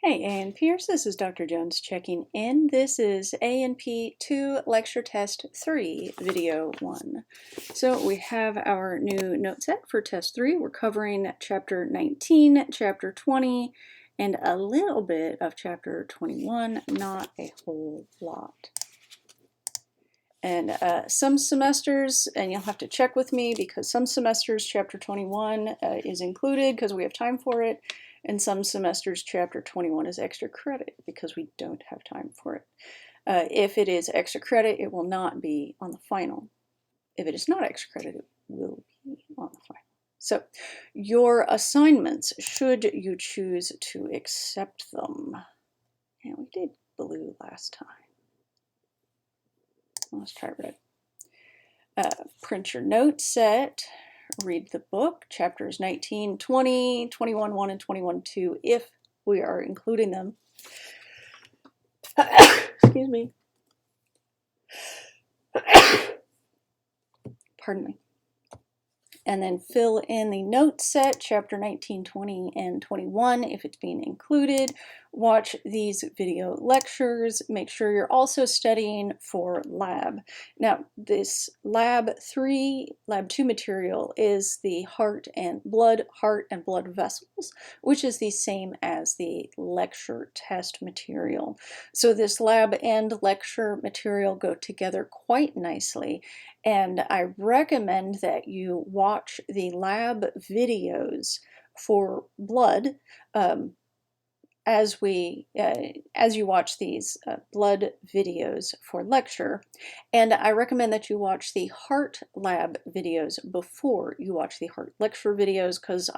Hey, A&Pers, this is Dr. Jones checking in. This is A&P 2 Lecture Test 3, Video 1. So we have our new note set for Test 3. We're covering Chapter 19, Chapter 20, and a little bit of Chapter 21, not a whole lot. And some semesters, and you'll have to check with me because some semesters Chapter 21 is included because we have time for it. And some semesters, Chapter 21 is extra credit because we don't have time for it. If it is extra credit, it will not be on the final. If it is not extra credit, it will be on the final. So your assignments, should you choose to accept them. And we did blue last time. Let's try red. Print your note set. Read the book, chapters 19, 20, 21, 1, and 21, 2, if we are including them. Excuse me. Pardon me. And then fill in the note set, chapter 19, 20, and 21, if it's being included. Watch these video lectures. Make sure you're also studying for lab. Now, this lab 2 material is the heart and blood vessels, which is the same as the lecture test material. So this lab and lecture material go together quite nicely. And I recommend that you watch the lab videos for blood as you watch these blood videos for lecture. And I recommend that you watch the heart lab videos before you watch the heart lecture videos, because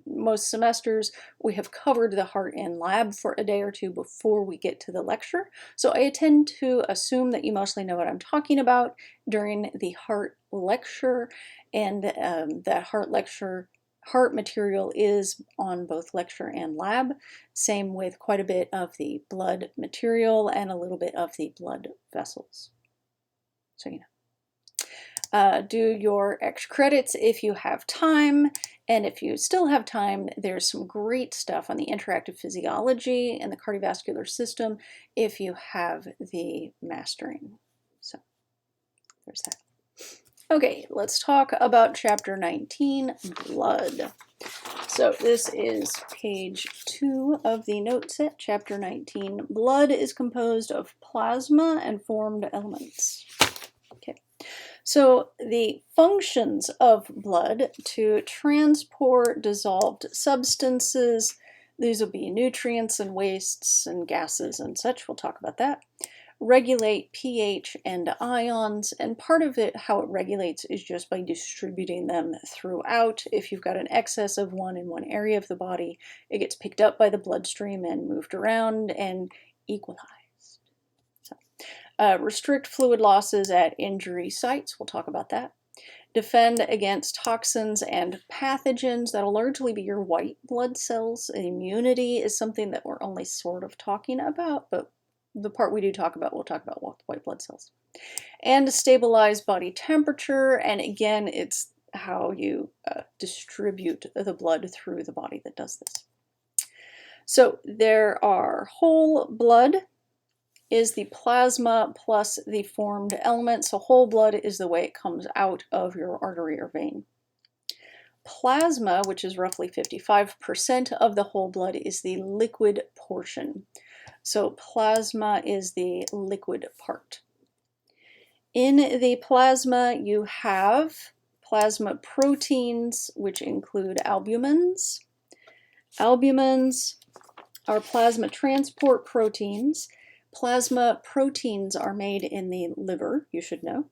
most semesters we have covered the heart in lab for a day or two before we get to the lecture. So I tend to assume that you mostly know what I'm talking about during the heart lecture, and that heart material is on both lecture and lab. Same with quite a bit of the blood material and a little bit of the blood vessels. So you know. Do your extra credits if you have time, and if you still have time, there's some great stuff on the interactive physiology and the cardiovascular system if you have the mastering. So there's that. Okay, let's talk about chapter 19, blood. So this is page 2 of the note set, chapter 19. Blood is composed of plasma and formed elements. Okay, so the functions of blood: to transport dissolved substances. These will be nutrients and wastes and gases and such. We'll talk about that. Regulate pH and ions, and part of it, how it regulates, is just by distributing them throughout. If you've got an excess of one in one area of the body, it gets picked up by the bloodstream and moved around and equalized. So, restrict fluid losses at injury sites. We'll talk about that. Defend against toxins and pathogens. That'll largely be your white blood cells. Immunity is something that we're only sort of talking about, but the part we do talk about, we'll talk about white blood cells. And to stabilize body temperature, and again, it's how you distribute the blood through the body that does this. So there are whole blood is the plasma plus the formed elements. So whole blood is the way it comes out of your artery or vein. Plasma, which is roughly 55% of the whole blood, is the liquid portion. So plasma is the liquid part. In the plasma, you have plasma proteins, which include albumins. Albumins are plasma transport proteins. Plasma proteins are made in the liver, you should know.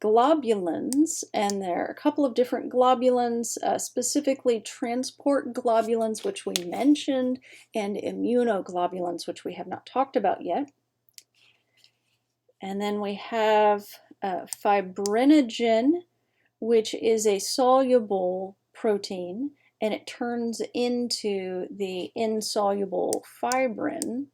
Globulins, and there are a couple of different globulins, specifically transport globulins, which we mentioned, and immunoglobulins, which we have not talked about yet. And then we have fibrinogen, which is a soluble protein, and it turns into the insoluble fibrin.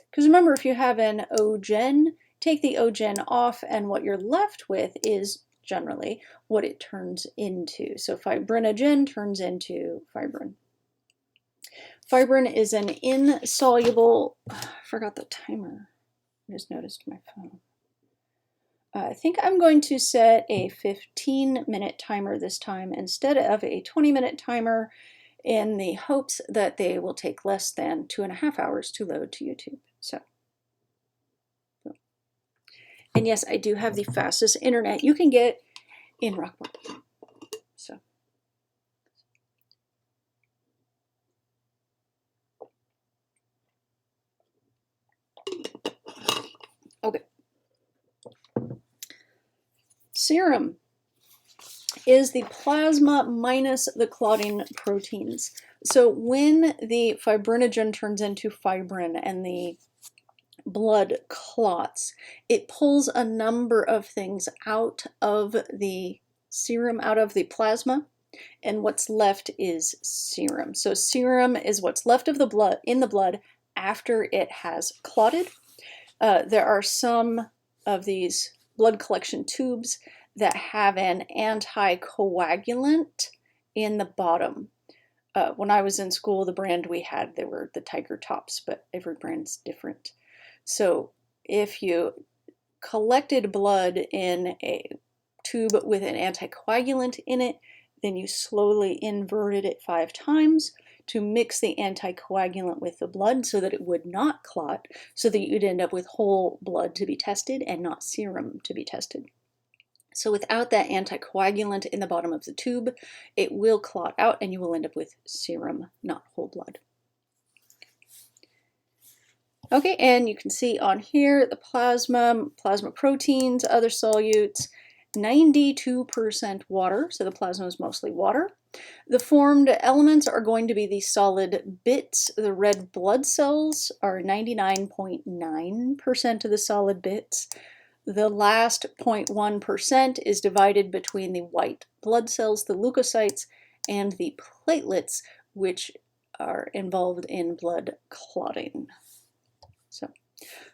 Because remember, if you have an O-gen, take the O-gen off, and what you're left with is generally what it turns into. So fibrinogen turns into fibrin. Fibrin is an insoluble, I forgot the timer. I just noticed my phone. I think I'm going to set a 15-minute timer this time instead of a 20-minute timer, in the hopes that they will take less than 2.5 hours to load to YouTube. So, and yes, I do have the fastest internet you can get in Rockport. So, okay. Serum is the plasma minus the clotting proteins. So when the fibrinogen turns into fibrin and the blood clots, it pulls a number of things out of the serum, out of the plasma, and what's left is serum. So serum is what's left of the blood in the blood after it has clotted. There are some of these blood collection tubes that have an anticoagulant in the bottom. When I was in school, the brand we had, they were the Tiger Tops, but every brand's different. So if you collected blood in a tube with an anticoagulant in it, then you slowly inverted it 5 times to mix the anticoagulant with the blood so that it would not clot, so that you'd end up with whole blood to be tested and not serum to be tested. So without that anticoagulant in the bottom of the tube, it will clot out and you will end up with serum, not whole blood. Okay, and you can see on here the plasma proteins, other solutes, 92% water, so the plasma is mostly water. The formed elements are going to be the solid bits. The red blood cells are 99.9% of the solid bits. The last 0.1% is divided between the white blood cells, the leukocytes, and the platelets, which are involved in blood clotting.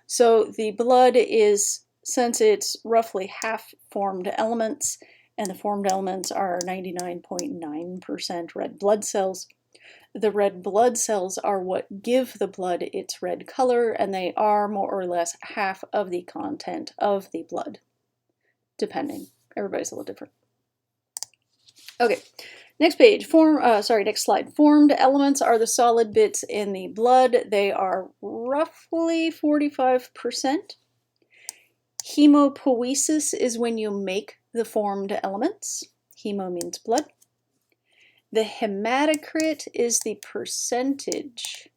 So the blood is, since it's roughly half formed elements, and the formed elements are 99.9% red blood cells, the red blood cells are what give the blood its red color, and they are more or less half of the content of the blood, depending. Everybody's a little different. Okay. Next page, next slide. Formed elements are the solid bits in the blood. They are roughly 45%. Hemopoiesis is when you make the formed elements. Hemo means blood. The hematocrit is the percentage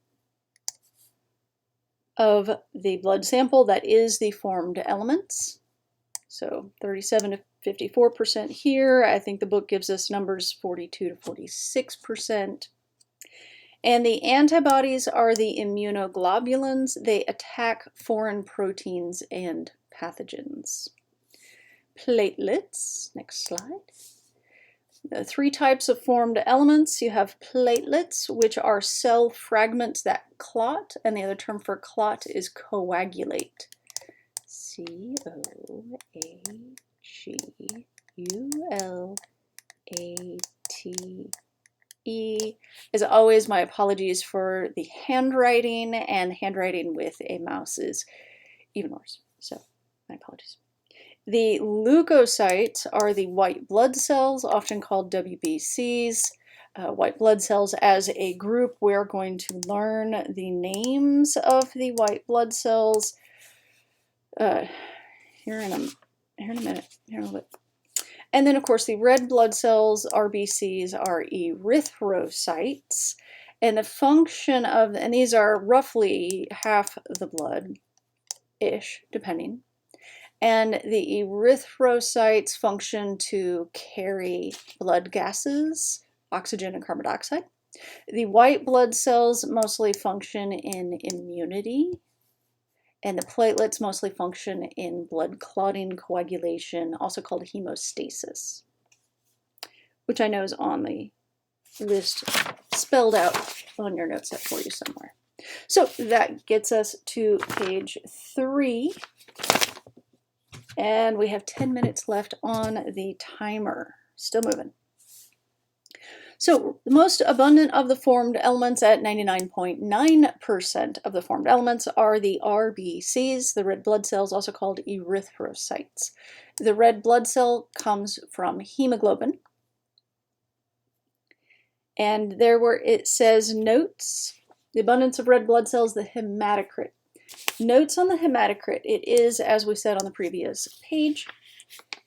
of the blood sample that is the formed elements. So 37 to 54% here. I think the book gives us numbers 42 to 46%. And the antibodies are the immunoglobulins. They attack foreign proteins and pathogens. Platelets, next slide. The 3 types of formed elements. You have platelets, which are cell fragments that clot, and the other term for clot is coagulate. C-O-A-G-U-L-A-T-E. As always, my apologies for the handwriting, and handwriting with a mouse is even worse, so my apologies. The leukocytes are the white blood cells, often called WBCs. White blood cells as a group, we're going to learn the names of the white blood cells here in a minute, here in a little bit. And then, of course, the red blood cells, RBCs, are erythrocytes. And the function of, and these are roughly half the blood-ish, depending. And the erythrocytes function to carry blood gases, oxygen and carbon dioxide. The white blood cells mostly function in immunity, and the platelets mostly function in blood clotting, coagulation, also called hemostasis, which I know is on the list spelled out on your note set for you somewhere. So that gets us to page 3. And we have 10 minutes left on the timer. Still moving. So the most abundant of the formed elements at 99.9% of the formed elements are the RBCs, the red blood cells, also called erythrocytes. The red blood cell comes from hemoglobin. And there where it says notes, the abundance of red blood cells, the hematocrit. Notes on the hematocrit, it is, as we said on the previous page,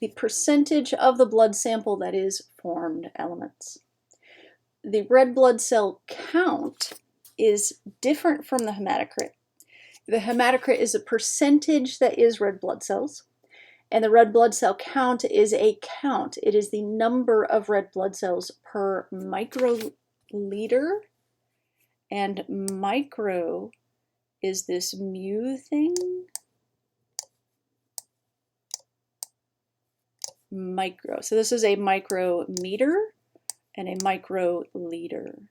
the percentage of the blood sample that is formed elements. The red blood cell count is different from the hematocrit. The hematocrit is a percentage that is red blood cells, and the red blood cell count is a count. It is the number of red blood cells per microliter, and micro is this mu thing. Micro. So this is a micrometer and a microliter.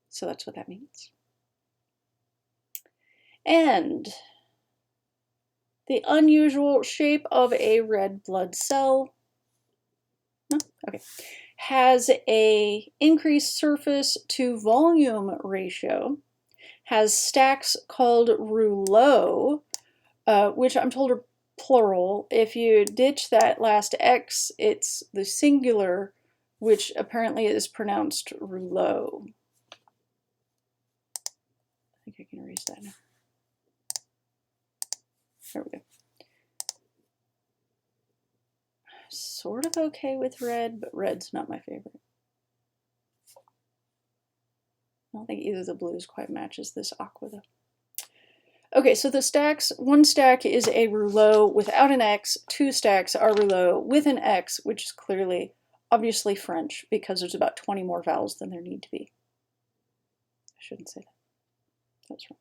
So that's what that means. And the unusual shape of a red blood cell has a increased surface to volume ratio, has stacks called rouleaux, which I'm told are plural. If you ditch that last X, it's the singular, which apparently is pronounced rouleau. I think I can erase that now. There we go. Sort of okay with red, but red's not my favorite. I don't think either of the blues quite matches this aqua though. Okay, so the stacks, one stack is a rouleau without an X, two stacks are rouleau with an X, which is clearly, obviously French, because there's about 20 more vowels than there need to be. I shouldn't say that. That's wrong.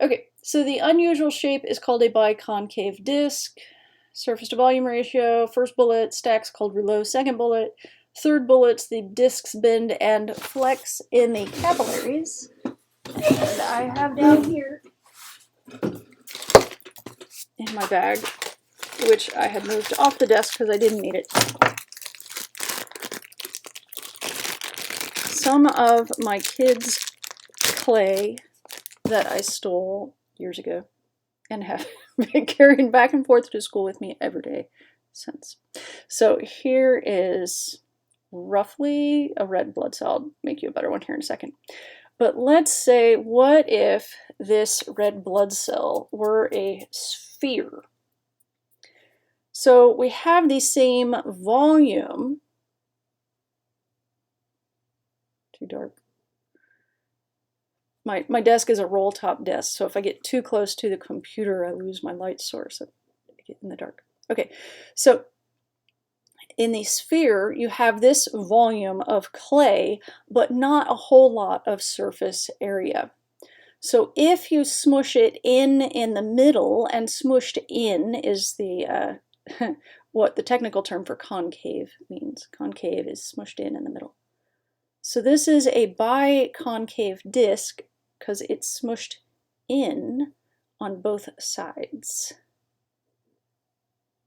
Okay, so the unusual shape is called a biconcave disc. Surface to volume ratio, first bullet, stacks called rouleau, second bullet. Third bullet's the discs bend and flex in the capillaries. And I have down here in my bag, which I had moved off the desk because I didn't need it, some of my kids' clay that I stole years ago and have been carrying back and forth to school with me every day since. So here is roughly a red blood cell. I'll make you a better one here in a second. But let's say, what if this red blood cell were a sphere? So we have the same volume. Too dark. My desk is a roll top desk, so if I get too close to the computer, I lose my light source. I get in the dark. Okay, so in the sphere, you have this volume of clay, but not a whole lot of surface area. So if you smush it in the middle, and smushed in is the what the technical term for concave means. Concave is smushed in the middle. So this is a biconcave disc because it's smushed in on both sides.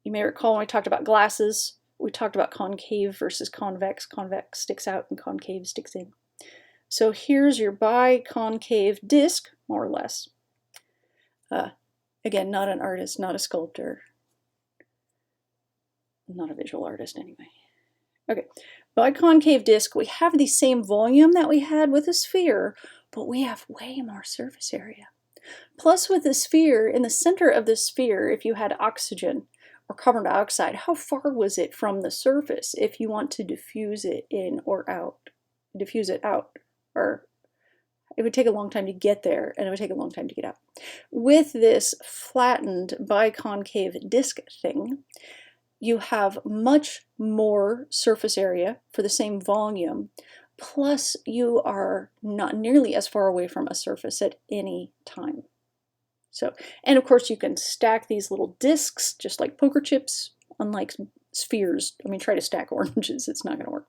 You may recall when we talked about glasses, we talked about concave versus convex. Convex sticks out and concave sticks in. So here's your biconcave disc, more or less. Again, not an artist, not a sculptor, not a visual artist anyway. Okay, biconcave disc, we have the same volume that we had with a sphere, but we have way more surface area. Plus with the sphere, in the center of the sphere, if you had oxygen or carbon dioxide, how far was it from the surface if you want to diffuse it in or out? Diffuse it out, or it would take a long time to get there and it would take a long time to get out. With this flattened biconcave disc thing, you have much more surface area for the same volume, plus you are not nearly as far away from a surface at any time. So, and of course you can stack these little discs just like poker chips, unlike spheres. I mean, try to stack oranges, it's not going to work.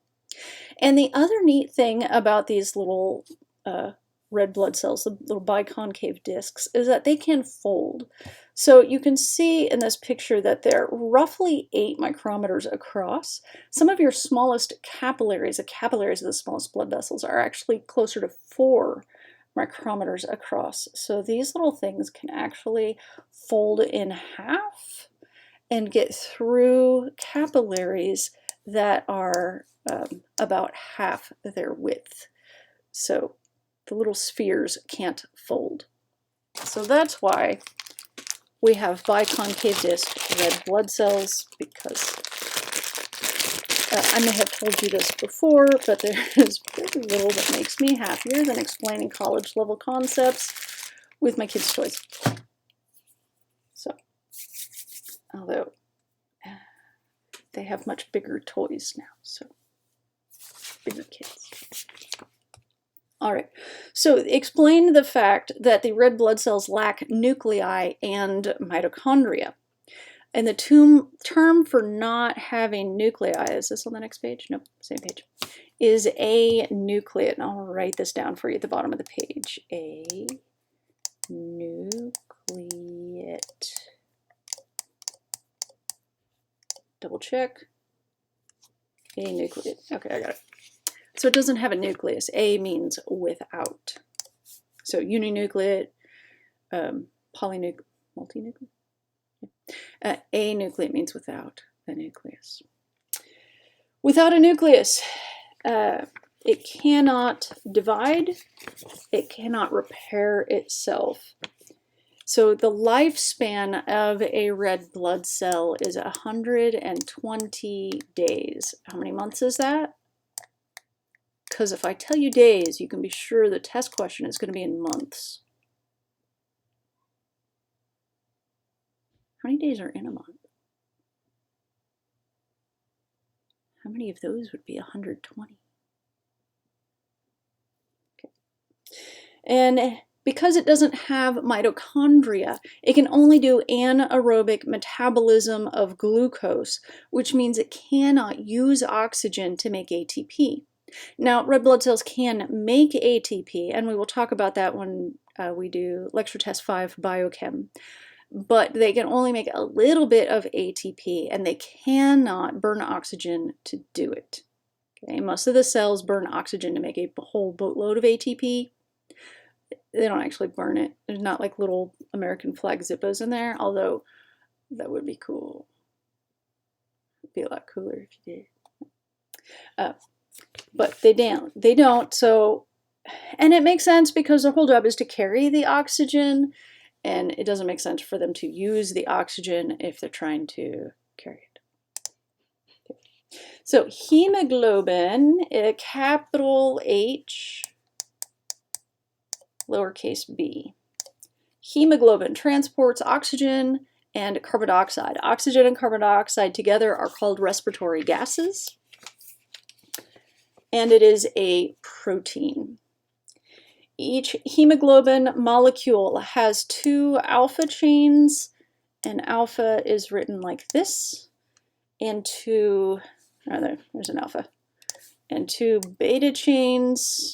And the other neat thing about these little red blood cells, the little biconcave discs, is that they can fold. So you can see in this picture that they're roughly 8 micrometers across. Some of your smallest capillaries, the capillaries of the smallest blood vessels, are actually closer to 4 micrometers across. So these little things can actually fold in half and get through capillaries that are about half their width. So the little spheres can't fold. So that's why we have biconcave disc red blood cells, because I may have told you this before, but there is very little that makes me happier than explaining college level concepts with my kids' toys. So, although they have much bigger toys now, so bigger kids. All right, so explain the fact that the red blood cells lack nuclei and mitochondria. And the term for not having nuclei, is this on the next page? Nope, same page, is anucleate. And I'll write this down for you at the bottom of the page. Anucleate. Double check. Anucleate. Okay, I got it. So it doesn't have a nucleus. A means without. So uninucleate, polynucleate, multinucleate. Anucleate means without a nucleus. Without a nucleus, it cannot divide, it cannot repair itself. So the lifespan of a red blood cell is 120 days. How many months is that? Because if I tell you days, you can be sure the test question is going to be in months. How many days are in a month? How many of those would be 120? Okay. And because it doesn't have mitochondria, it can only do anaerobic metabolism of glucose, which means it cannot use oxygen to make ATP. Now, red blood cells can make ATP, and we will talk about that when we do lecture test 5 biochem. But they can only make a little bit of ATP, and they cannot burn oxygen to do it. Okay? Most of the cells burn oxygen to make a whole boatload of ATP. They don't actually burn it. There's not like little American flag Zippos in there, although that would be cool. It'd be a lot cooler if you did. But they don't. So, and it makes sense because their whole job is to carry the oxygen, and it doesn't make sense for them to use the oxygen if they're trying to carry it. Okay. So hemoglobin, capital H, lowercase b. Hemoglobin transports oxygen and carbon dioxide. Oxygen and carbon dioxide together are called respiratory gases. And it is a protein. Each hemoglobin molecule has 2 alpha chains, and alpha is written like this, and 2, there's an alpha, and 2 beta chains.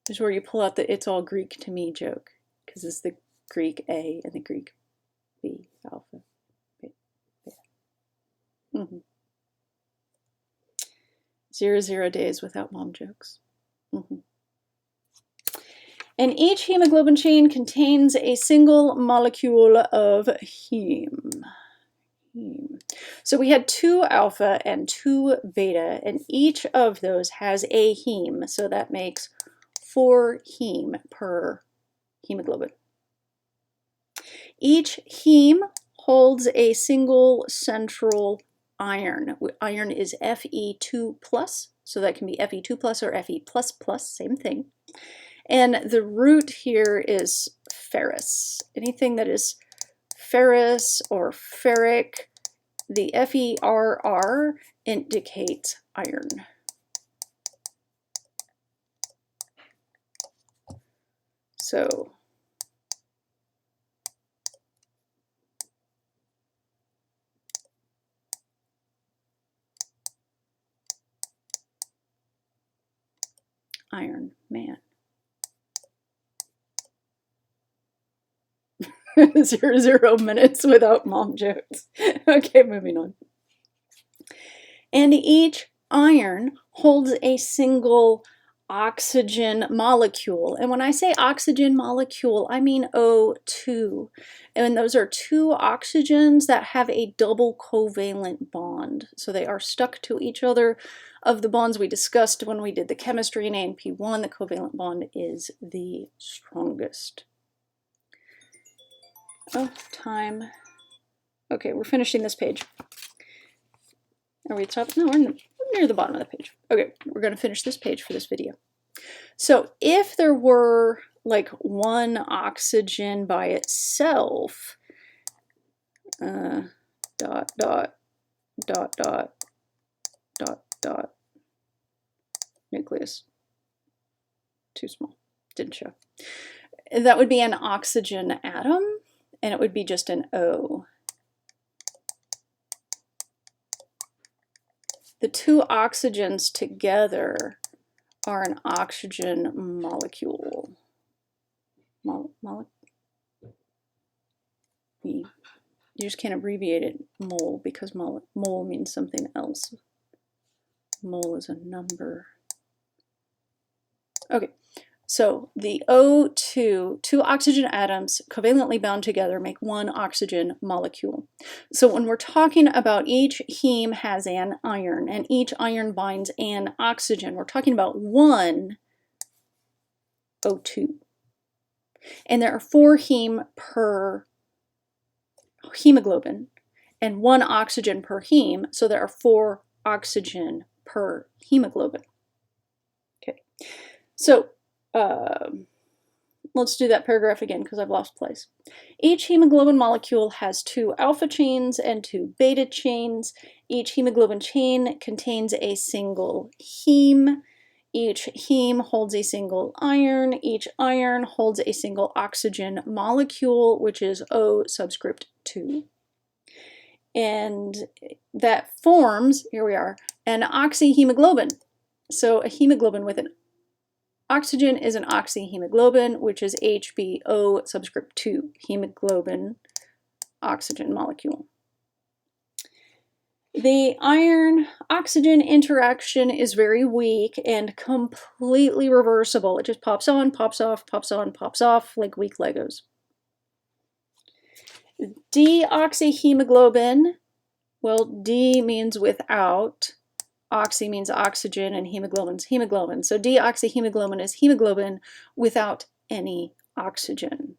This is where you pull out the "it's all Greek to me" joke, because it's the Greek A and the Greek B, alpha, beta. 0 days without mom jokes. And each hemoglobin chain contains a single molecule of heme. So we had 2 alpha and 2 beta, and each of those has a heme, so that makes 4 heme per hemoglobin. Each heme holds a single central iron. Iron is Fe2+, so that can be Fe2+ or Fe++, same thing. And the root here is ferrous. Anything that is ferrous or ferric, the FeRR indicates iron. So Iron Man. 0 minutes without mom jokes. Okay, moving on. And each iron holds a single oxygen molecule. And when I say oxygen molecule, I mean O2. And those are two oxygens that have a double covalent bond. So they are stuck to each other. Of the bonds we discussed when we did the chemistry in ANP1, the covalent bond is the strongest. Oh, time. Okay, we're finishing this page. Are we at the top? No, we're near the bottom of the page. Okay, we're going to finish this page for this video. So if there were like one oxygen by itself, dot, dot, dot, dot, dot, dot, nucleus, too small, didn't show. That would be an oxygen atom, and it would be just an O. The two oxygens together are an oxygen molecule. You just can't abbreviate it mole because mole means something else. Mole is a number. Okay, so the O2, two oxygen atoms covalently bound together make one oxygen molecule. So when we're talking about each heme has an iron and each iron binds an oxygen, we're talking about one O2. And there are 4 heme per hemoglobin and 1 oxygen per heme, so there are 4 oxygen per hemoglobin. Okay, so let's do that paragraph again because I've lost place. Each hemoglobin molecule has 2 alpha chains and 2 beta chains. Each hemoglobin chain contains a single heme. Each heme holds a single iron. Each iron holds a single oxygen molecule, which is O subscript 2. And that forms, here we are, an oxyhemoglobin. So a hemoglobin with an oxygen is an oxyhemoglobin, which is HBO subscript 2, hemoglobin oxygen molecule. The iron-oxygen interaction is very weak and completely reversible. It just pops on, pops off, pops on, pops off, like weak Legos. Deoxyhemoglobin, well, D means without, oxy means oxygen, and hemoglobin's hemoglobin. So deoxyhemoglobin is hemoglobin without any oxygen.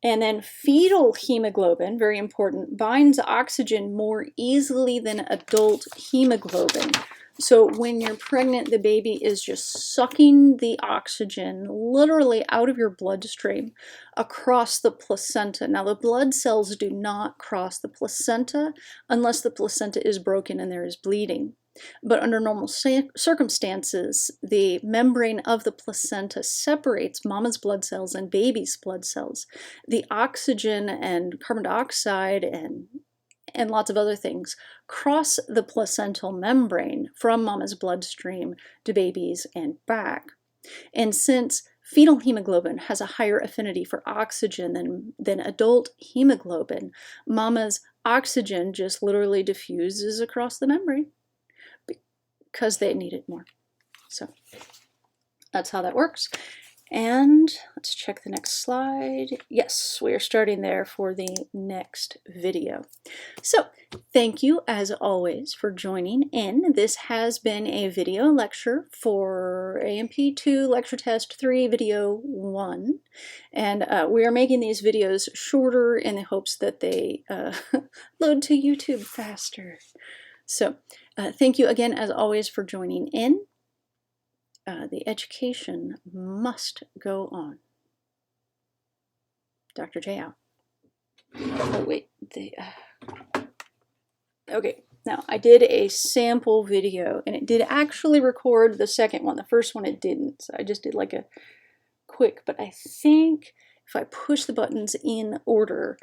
And then fetal hemoglobin, very important, binds oxygen more easily than adult hemoglobin. So when you're pregnant, the baby is just sucking the oxygen literally out of your bloodstream across the placenta. Now, the blood cells do not cross the placenta unless the placenta is broken and there is bleeding. But under normal circumstances, the membrane of the placenta separates mama's blood cells and baby's blood cells. The oxygen and carbon dioxide and lots of other things cross the placental membrane from mama's bloodstream to baby's and back. And since fetal hemoglobin has a higher affinity for oxygen than adult hemoglobin, mama's oxygen just literally diffuses across the membrane because they need it more. So that's how that works. And let's check the next slide. Yes, we are starting there for the next video. So thank you as always for joining in. This has been a video lecture for AMP2 lecture test 3 video 1. And we are making these videos shorter in the hopes that they load to YouTube faster. So thank you again as always for joining in. The education must go on. Dr. J out. Oh wait, okay, now I did a sample video and it did actually record the second one. The first one it didn't, so I just did like a quick, but I think if I push the buttons in order,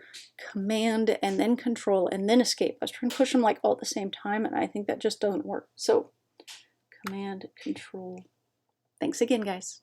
Command and then Control and then Escape, I was trying to push them like all at the same time and I think that just doesn't work. So Command, Control. Thanks again, guys.